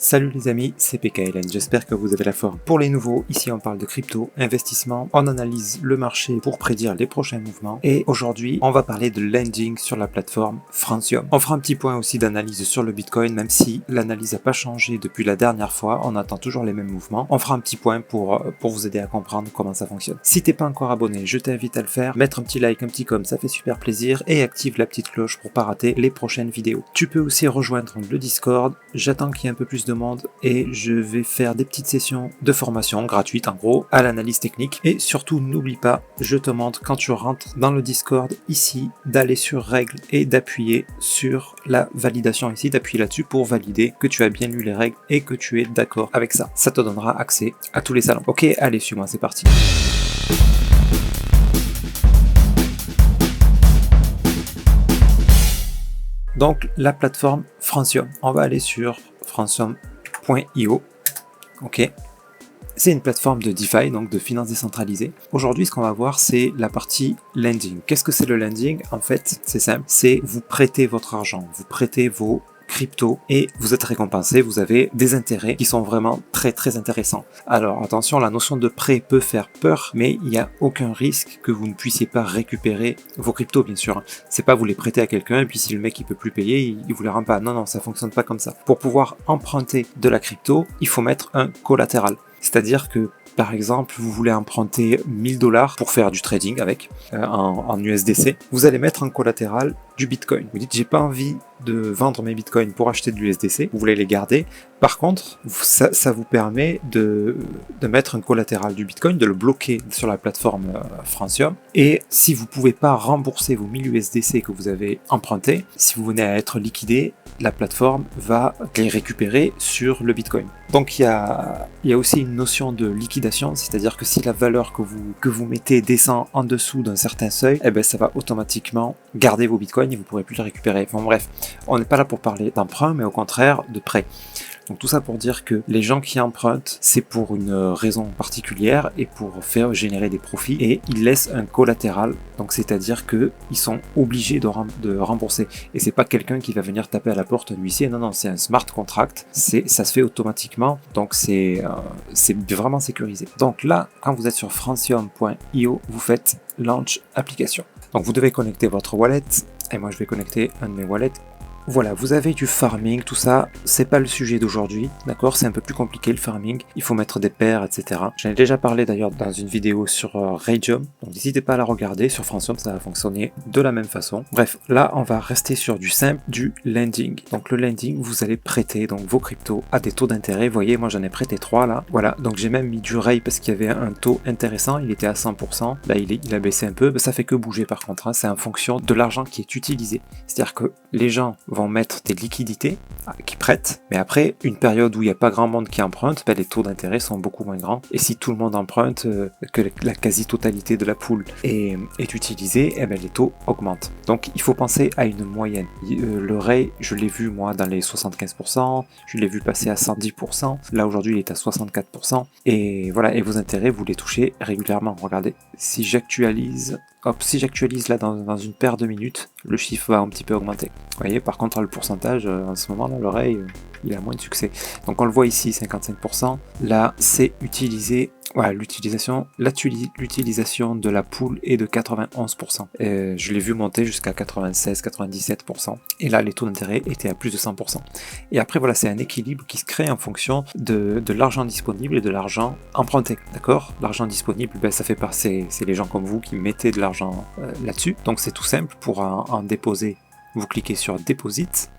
Salut les amis, c'est PKLN, j'espère que vous avez la forme. Pour les nouveaux, ici on parle de crypto, investissement, on analyse le marché pour prédire les prochains mouvements et aujourd'hui on va parler de lending sur la plateforme Francium. On fera un petit point aussi d'analyse sur le Bitcoin, même si l'analyse n'a pas changé depuis la dernière fois, on attend toujours les mêmes mouvements. On fera un petit point pour vous aider à comprendre comment ça fonctionne. Si t'es pas encore abonné, je t'invite à le faire, mettre un petit like, un petit com, ça fait super plaisir et active la petite cloche pour pas rater les prochaines vidéos. Tu peux aussi rejoindre le Discord, j'attends qu'il y ait un peu plus de monde et je vais faire des petites sessions de formation gratuites en gros à l'analyse technique et surtout n'oublie pas, je te montre quand tu rentres dans le Discord ici d'aller sur règles et d'appuyer sur la validation ici, d'appuyer là-dessus pour valider que tu as bien lu les règles et que tu es d'accord avec ça. Ça te donnera accès à tous les salons. Ok, allez, suis-moi, c'est parti. Donc la plateforme Francium, on va aller sur francium.io. Ok, c'est une plateforme de DeFi, donc de finances décentralisées. Aujourd'hui, ce qu'on va voir, c'est la partie lending. Qu'est-ce que c'est le lending? En fait, c'est simple, c'est vous prêtez votre argent, vous prêtez vos crypto et vous êtes récompensé, vous avez des intérêts qui sont vraiment très intéressants. Alors attention, la notion de prêt peut faire peur, mais il n'y a aucun risque que vous ne puissiez pas récupérer vos cryptos, bien sûr. C'est pas vous les prêtez à quelqu'un et puis si le mec il peut plus payer, il vous les rend pas. Non, ça fonctionne pas comme ça. Pour pouvoir emprunter de la crypto, il faut mettre un collatéral. C'est-à-dire que par exemple, vous voulez emprunter 1000 $ pour faire du trading avec en USDC. Vous allez mettre en collatéral du Bitcoin. Vous dites, j'ai pas envie de vendre mes Bitcoins pour acheter de l'USDC. Vous voulez les garder. Par contre, ça vous permet de mettre un collatéral du Bitcoin, de le bloquer sur la plateforme Francium. Et si vous pouvez pas rembourser vos 1000 USDC que vous avez empruntés, si vous venez à être liquidé, la plateforme va les récupérer sur le Bitcoin. Donc il y a aussi une notion de liquidation, c'est-à-dire que si la valeur que vous mettez descend en dessous d'un certain seuil, eh ben ça va automatiquement garder vos Bitcoins et vous ne pourrez plus les récupérer. Enfin bref, on n'est pas là pour parler d'emprunt, mais au contraire de prêt. Donc tout ça pour dire que les gens qui empruntent, c'est pour une raison particulière et pour faire générer des profits et ils laissent un collatéral. Donc c'est-à-dire que ils sont obligés de rembourser. Et c'est pas quelqu'un qui va venir taper à la porte d'un huissier. Non, c'est un smart contract. Ça se fait automatiquement. Donc c'est vraiment sécurisé. Donc là, quand vous êtes sur francium.io, vous faites launch application. Donc vous devez connecter votre wallet. Et moi je vais connecter un de mes wallets. Voilà, vous avez du farming, tout ça, c'est pas le sujet d'aujourd'hui, d'accord? C'est un peu plus compliqué le farming, il faut mettre des paires, etc. J'en ai déjà parlé d'ailleurs dans une vidéo sur Raydium, donc n'hésitez pas à la regarder, sur Francium ça va fonctionner de la même façon. Bref, là on va rester sur du simple, du lending. Donc le lending, vous allez prêter donc vos cryptos à des taux d'intérêt, vous voyez, moi j'en ai prêté 3 là, voilà, donc j'ai même mis du Ray parce qu'il y avait un taux intéressant, il était à 100%, là il a baissé un peu, mais ça fait que bouger par contre, hein. C'est en fonction de l'argent qui est utilisé, c'est-à-dire que les gens vont mettre des liquidités qui prêtent, mais après une période où il n'y a pas grand monde qui emprunte, les taux d'intérêt sont beaucoup moins grands, et si tout le monde emprunte, que la quasi-totalité de la pool est utilisée, les taux augmentent. Donc il faut penser à une moyenne. Le Ray, je l'ai vu moi dans les 75%, je l'ai vu passer à 110%, là aujourd'hui il est à 64%, et voilà, et vos intérêts vous les touchez régulièrement. Regardez, si j'actualise là dans une paire de minutes, le chiffre va un petit peu augmenter. Vous voyez, par contre le pourcentage en ce moment là, l'oreille il a moins de succès. Donc on le voit ici, 55%. Là c'est utilisé, voilà, l'utilisation de la pool est de 91%. Je l'ai vu monter jusqu'à 96-97%. Et là les taux d'intérêt étaient à plus de 100%. Et après voilà, c'est un équilibre qui se crée en fonction de l'argent disponible et de l'argent emprunté. D'accord? L'argent disponible, ça fait passer, c'est les gens comme vous qui mettez de l'argent là-dessus. Donc c'est tout simple, pour en déposer, vous cliquez sur Deposit.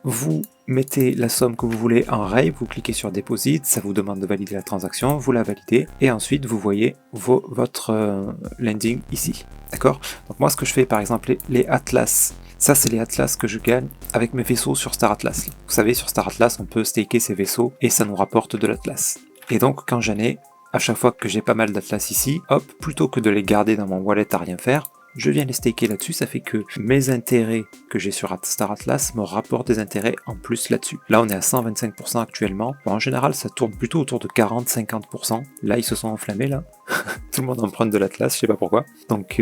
Vous mettez la somme que vous voulez en Ray, vous cliquez sur Deposit, ça vous demande de valider la transaction, vous la validez, et ensuite vous voyez votre lending ici. D'accord? Donc moi ce que je fais par exemple, les Atlas, ça c'est les Atlas que je gagne avec mes vaisseaux sur Star Atlas. Vous savez, sur Star Atlas on peut staker ses vaisseaux et ça nous rapporte de l'Atlas. Et donc quand j'en ai, à chaque fois que j'ai pas mal d'Atlas ici, hop, plutôt que de les garder dans mon wallet à rien faire, je viens les staker là-dessus, ça fait que mes intérêts que j'ai sur Star Atlas me rapportent des intérêts en plus là-dessus. Là on est à 125% actuellement, en général ça tourne plutôt autour de 40-50%, là ils se sont enflammés là, tout le monde emprunte de l'Atlas, je sais pas pourquoi, donc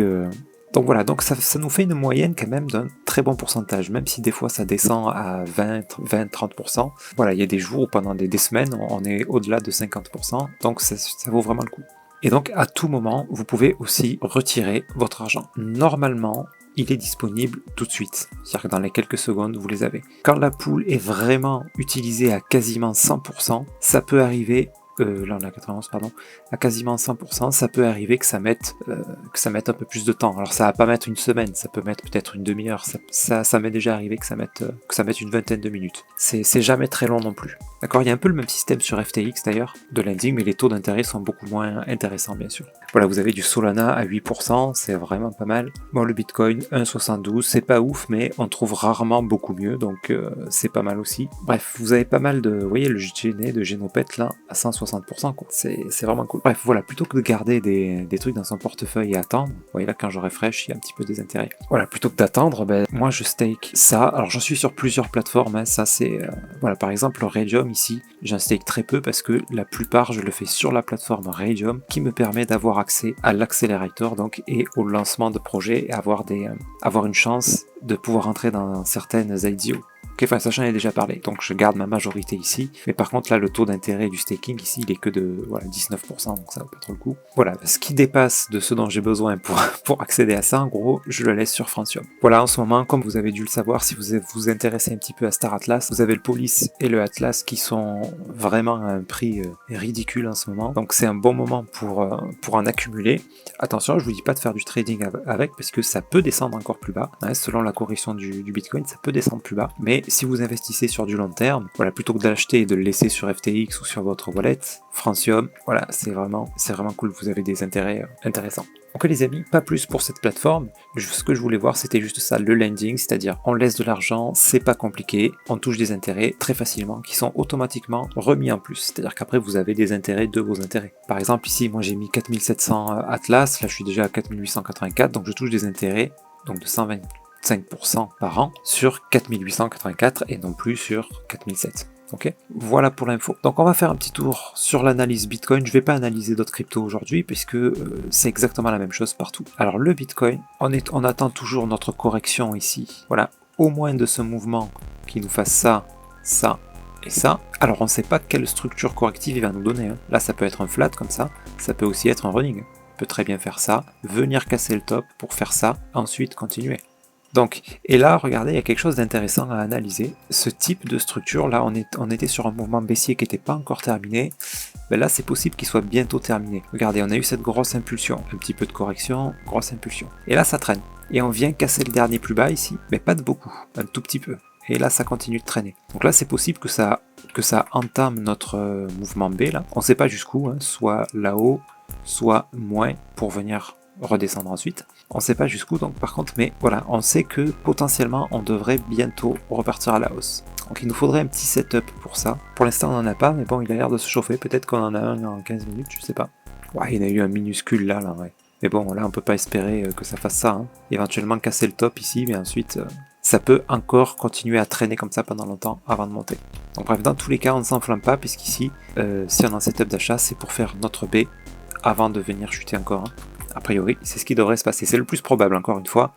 Donc voilà, donc ça nous fait une moyenne quand même d'un très bon pourcentage, même si des fois ça descend à 20-30%. Voilà, il y a des jours où pendant des semaines, on est au-delà de 50%, donc ça vaut vraiment le coup. Et donc à tout moment, vous pouvez aussi retirer votre argent. Normalement, il est disponible tout de suite. C'est-à-dire que dans les quelques secondes, vous les avez. Quand la pool est vraiment utilisée à quasiment 100%, ça peut arriver là on a 91 pardon, à quasiment 100%, ça peut arriver que ça mette un peu plus de temps. Alors ça va pas mettre une semaine, ça peut mettre peut-être une demi-heure, ça m'est déjà arrivé que ça mette une vingtaine de minutes. C'est jamais très long non plus. D'accord, il y a un peu le même système sur FTX d'ailleurs, de lending, mais les taux d'intérêt sont beaucoup moins intéressants bien sûr. Voilà, vous avez du Solana à 8%, c'est vraiment pas mal. Bon, le Bitcoin 1,72, c'est pas ouf, mais on trouve rarement beaucoup mieux, donc c'est pas mal aussi. Bref, vous avez pas mal de, vous voyez le GNE de Genopet là, à 160%, quoi. C'est vraiment cool. Bref, voilà, plutôt que de garder des trucs dans son portefeuille et attendre, vous voyez là quand je refresh, il y a un petit peu des intérêts. Voilà, plutôt que d'attendre, ben, moi je stake ça. Alors j'en suis sur plusieurs plateformes, hein. Ça c'est, voilà, par exemple Raydium ici, j'en stake très peu parce que la plupart je le fais sur la plateforme Raydium qui me permet d'avoir accès à l'accélérateur donc et au lancement de projets et avoir une chance de pouvoir entrer dans certaines IDO. Ok, enfin ça j'en ai déjà parlé, donc je garde ma majorité ici, mais par contre là le taux d'intérêt du staking ici il est que de 19%, donc ça vaut pas trop le coup. Voilà, ce qui dépasse de ce dont j'ai besoin pour accéder à ça, en gros, je le laisse sur Francium. Voilà, en ce moment, comme vous avez dû le savoir, si vous vous intéressez un petit peu à Star Atlas, vous avez le Police et le Atlas qui sont vraiment à un prix ridicule en ce moment, donc c'est un bon moment pour en accumuler. Attention, je vous dis pas de faire du trading avec, parce que ça peut descendre encore plus bas, hein, selon la correction du Bitcoin, ça peut descendre plus bas, mais si vous investissez sur du long terme, voilà, plutôt que d'acheter et de le laisser sur FTX ou sur votre wallet, Francium, voilà, c'est vraiment cool, vous avez des intérêts intéressants. Donc les amis, pas plus pour cette plateforme, ce que je voulais voir c'était juste ça, le lending, c'est-à-dire on laisse de l'argent, c'est pas compliqué, on touche des intérêts très facilement qui sont automatiquement remis en plus, c'est-à-dire qu'après vous avez des intérêts de vos intérêts. Par exemple ici, moi j'ai mis 4700 Atlas, là je suis déjà à 4884, donc je touche des intérêts donc de 125% par an sur 4884 et non plus sur 4007. Ok, voilà pour l'info. Donc on va faire un petit tour sur l'analyse Bitcoin. Je vais pas analyser d'autres cryptos aujourd'hui puisque c'est exactement la même chose partout. Alors le Bitcoin, on attend toujours notre correction ici. Voilà, au moins de ce mouvement qui nous fasse ça, ça et ça. Alors on ne sait pas quelle structure corrective il va nous donner, hein. Là ça peut être un flat comme ça peut aussi être un running. On peut très bien faire ça, venir casser le top pour faire ça, ensuite continuer. Donc, et là, regardez, il y a quelque chose d'intéressant à analyser. Ce type de structure, là, on était sur un mouvement baissier qui n'était pas encore terminé. Ben là, c'est possible qu'il soit bientôt terminé. Regardez, on a eu cette grosse impulsion, un petit peu de correction, grosse impulsion. Et là, ça traîne. Et on vient casser le dernier plus bas ici, mais pas de beaucoup, un tout petit peu. Et là, ça continue de traîner. Donc là, c'est possible que ça entame notre mouvement B, là. On ne sait pas jusqu'où, hein, soit là-haut, soit moins, pour venir redescendre ensuite. On ne sait pas jusqu'où donc par contre, mais voilà, on sait que potentiellement on devrait bientôt repartir à la hausse. Donc il nous faudrait un petit setup pour ça. Pour l'instant on n'en a pas, mais bon il a l'air de se chauffer, peut-être qu'on en a un en 15 minutes, je sais pas. Ouais, il y en a eu un minuscule là, ouais. Mais bon là on peut pas espérer que ça fasse ça, hein. Éventuellement casser le top ici, mais ensuite ça peut encore continuer à traîner comme ça pendant longtemps avant de monter. Donc bref, dans tous les cas on ne s'enflamme pas, puisqu'ici, si on a un setup d'achat, c'est pour faire notre B avant de venir chuter encore, hein. A priori, c'est ce qui devrait se passer. C'est le plus probable, encore une fois.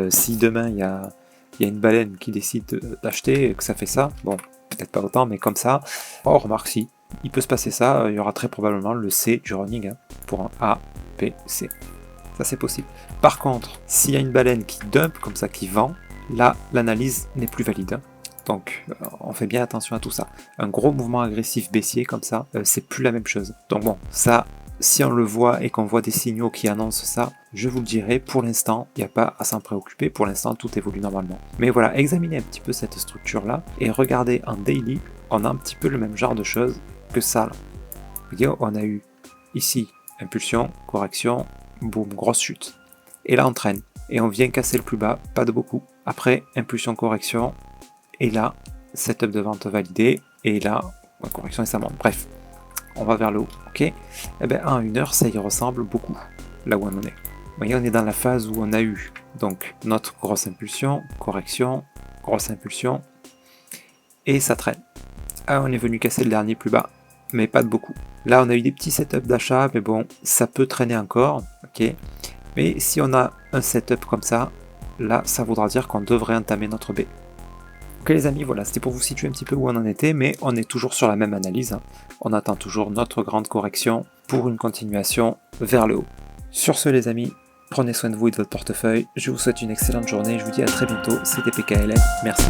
Si demain, il y a une baleine qui décide d'acheter, que ça fait ça, bon, peut-être pas autant, mais comme ça, oh, remarque, si, il peut se passer ça, il y aura très probablement le C du running, hein, pour un A, B, C. Ça, c'est possible. Par contre, s'il y a une baleine qui dump, comme ça, qui vend, là, l'analyse n'est plus valide, hein. Donc, on fait bien attention à tout ça. Un gros mouvement agressif baissier, comme ça, c'est plus la même chose. Donc bon, ça... Si on le voit et qu'on voit des signaux qui annoncent ça, je vous le dirai, pour l'instant, il n'y a pas à s'en préoccuper, pour l'instant tout évolue normalement. Mais voilà, examinez un petit peu cette structure-là, et regardez en daily, on a un petit peu le même genre de choses que ça. Là. Vous voyez, on a eu ici, impulsion, correction, boum, grosse chute. Et là on traîne, et on vient casser le plus bas, pas de beaucoup. Après, impulsion, correction, et là, setup de vente validé, et là, correction et ça monte. Bref. On va vers le haut, ok. Et bien en 1 heure, ça y ressemble beaucoup, là où on en est. Vous voyez, on est dans la phase où on a eu donc notre grosse impulsion, correction, grosse impulsion, et ça traîne. Ah, on est venu casser le dernier plus bas, mais pas de beaucoup. Là, on a eu des petits setups d'achat, mais bon, ça peut traîner encore, ok. Mais si on a un setup comme ça, là, ça voudra dire qu'on devrait entamer notre B. Ok les amis, voilà, c'était pour vous situer un petit peu où on en était, mais on est toujours sur la même analyse, hein. On attend toujours notre grande correction pour une continuation vers le haut. Sur ce les amis, prenez soin de vous et de votre portefeuille, je vous souhaite une excellente journée, je vous dis à très bientôt, c'était PKLN, merci.